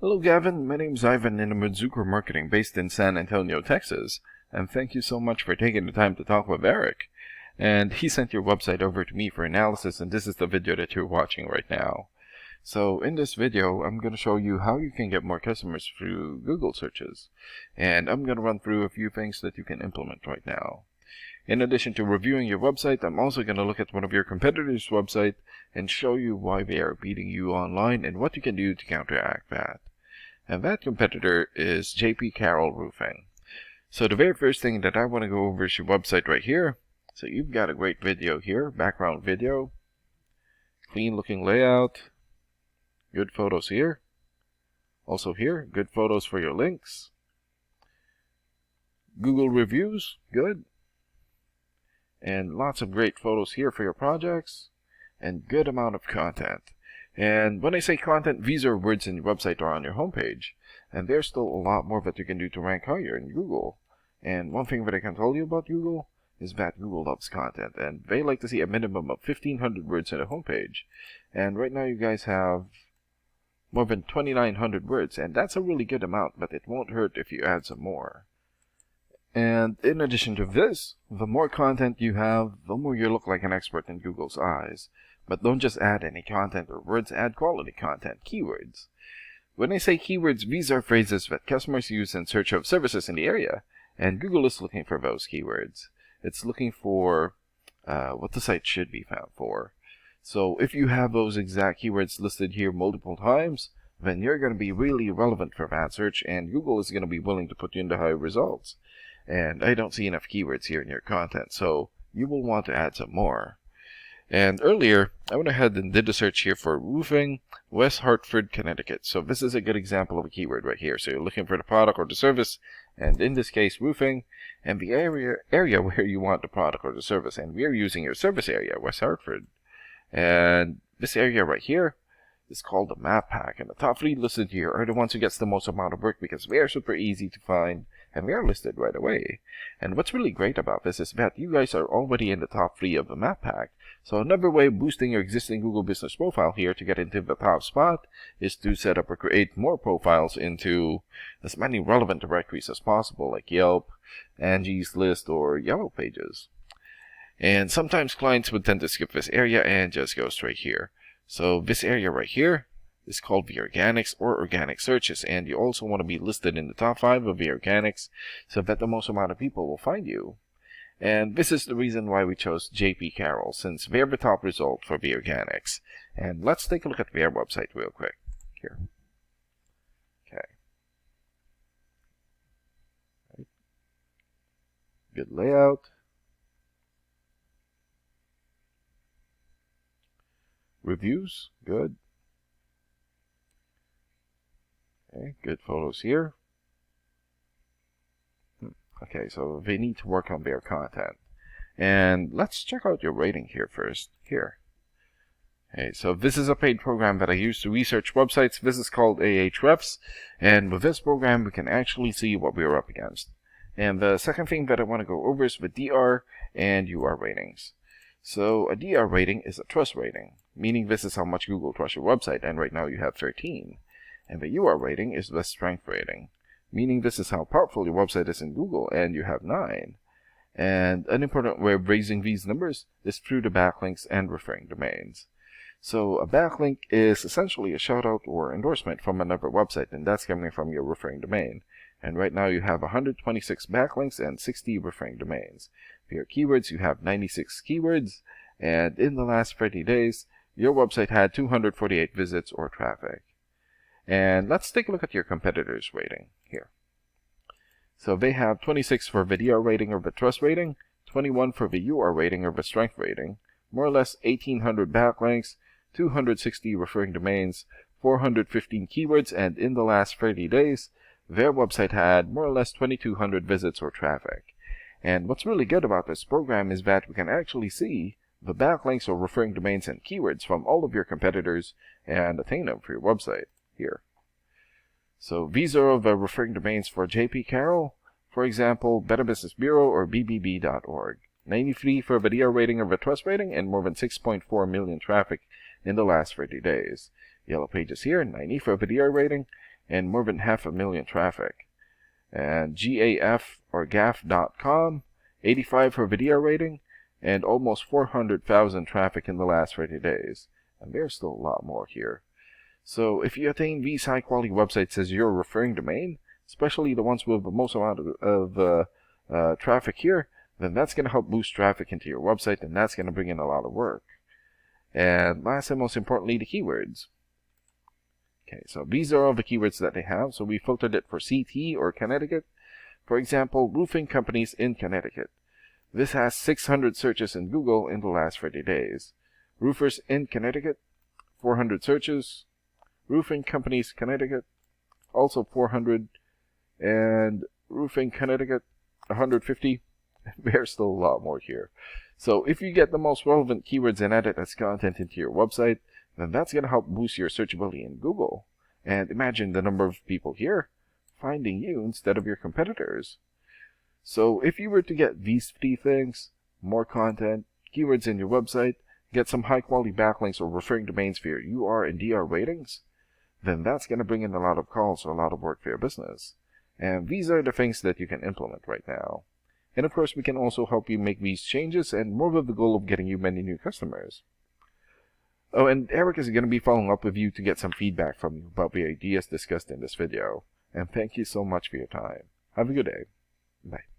Hello Gavin, my name's Ivan in Zucker Marketing based in San Antonio, Texas, and thank you so much for taking the time to talk with Eric. And he sent your website over to me for analysis, and this is the video that you're watching right now. So in this video, I'm going to show you how you can get more customers through Google searches. And I'm going to run through a few things that you can implement right now. In addition to reviewing your website, I'm also going to look at one of your competitors' website and show you why they are beating you online and what you can do to counteract that. And that competitor is JP Carroll Roofing. So the very first thing that I want to go over is your website right here. So you've got a great video here, background video, clean looking layout, good photos here. Also here, good photos for your links. Google reviews, good. And lots of great photos here for your projects, and good amount of content. And when I say content, these are words in your website or on your homepage, and there's still a lot more that you can do to rank higher in Google. And one thing that I can tell you about Google is that Google loves content, and they like to see a minimum of 1,500 words in a homepage. And right now you guys have more than 2,900 words, and that's a really good amount, but it won't hurt if you add some more. And in addition to this, the more content you have, the more you look like an expert in Google's eyes. But don't just add any content or words, add quality content, keywords. When I say keywords, these are phrases that customers use in search of services in the area, and Google is looking for those keywords. It's looking for what the site should be found for. So if you have those exact keywords listed here multiple times, then you're going to be really relevant for that search, and Google is going to be willing to put you into higher results. And I don't see enough keywords here in your content, so you will want to add some more. And earlier, I went ahead and did a search here for roofing, West Hartford, Connecticut. So this is a good example of a keyword right here. So you're looking for the product or the service, and in this case, roofing, and the area where you want the product or the service. And we are using your service area, West Hartford. And this area right here is called the map pack. And the top 3 listed here are the ones who gets the most amount of work because they are super easy to find and they are listed right away. And what's really great about this is that you guys are already in the top 3 of the map pack. So another way of boosting your existing Google business profile here to get into the top spot is to set up or create more profiles into as many relevant directories as possible, like Yelp, Angie's List, or Yellow Pages. And sometimes clients would tend to skip this area and just go straight here. So this area right here is called the organics or organic searches, and you also want to be listed in the top 5 of the organics so that the most amount of people will find you. And this is the reason why we chose JP Carroll, since they're the top result for the organics. And let's take a look at their website real quick here. Okay. Right. Good layout. Reviews, good. Okay, good photos here. Okay, so they need to work on their content. And let's check out your rating here first. Here. Okay, so this is a paid program that I use to research websites. This is called Ahrefs. And with this program, we can actually see what we're up against. And the second thing that I want to go over is with DR and UR ratings. So a DR rating is a trust rating, meaning this is how much Google trusts your website, and right now you have 13. And the UR rating is the strength rating, meaning this is how powerful your website is in Google, and you have 9. And an important way of raising these numbers is through the backlinks and referring domains. So a backlink is essentially a shoutout or endorsement from another website, and that's coming from your referring domain. And right now you have 126 backlinks and 60 referring domains. For your keywords, you have 96 keywords, and in the last 30 days, your website had 248 visits or traffic. And let's take a look at your competitors' rating here. So they have 26 for the DR rating or the trust rating, 21 for the UR rating or the strength rating, more or less 1,800 backlinks, 260 referring domains, 415 keywords, and in the last 30 days, their website had more or less 2,200 visits or traffic. And what's really good about this program is that we can actually see the backlinks or referring domains and keywords from all of your competitors and attain them for your website here. So these are the referring domains for JP Carroll, for example, Better Business Bureau or bbb.org. 93 for the DR rating or the trust rating, and more than 6.4 million traffic in the last 30 days. Yellow Pages here, 90 for the DR rating, and more than 500,000 traffic. And GAF or GAF.com, 85 for video rating, and almost 400,000 traffic in the last 30 days. And there's still a lot more here. So if you attain these high quality websites as your referring domain, especially the ones with the most amount of traffic here, then that's going to help boost traffic into your website, and that's going to bring in a lot of work. And last and most importantly, the keywords. Okay, so these are all the keywords that they have. So we filtered it for CT or Connecticut. For example, roofing companies in Connecticut. This has 600 searches in Google in the last 30 days. Roofers in Connecticut, 400 searches. Roofing companies Connecticut, also 400. And roofing Connecticut, 150. There's still a lot more here. So if you get the most relevant keywords and add it as content into your website, then that's going to help boost your searchability in Google. And imagine the number of people here finding you instead of your competitors. So if you were to get these 3 things, more content, keywords in your website, get some high quality backlinks or referring domains for your UR and DR ratings, then that's going to bring in a lot of calls or a lot of work for your business. And these are the things that you can implement right now. And of course, we can also help you make these changes, and more with the goal of getting you many new customers. Oh, and Eric is going to be following up with you to get some feedback from you about the ideas discussed in this video. And thank you so much for your time. Have a good day. Bye.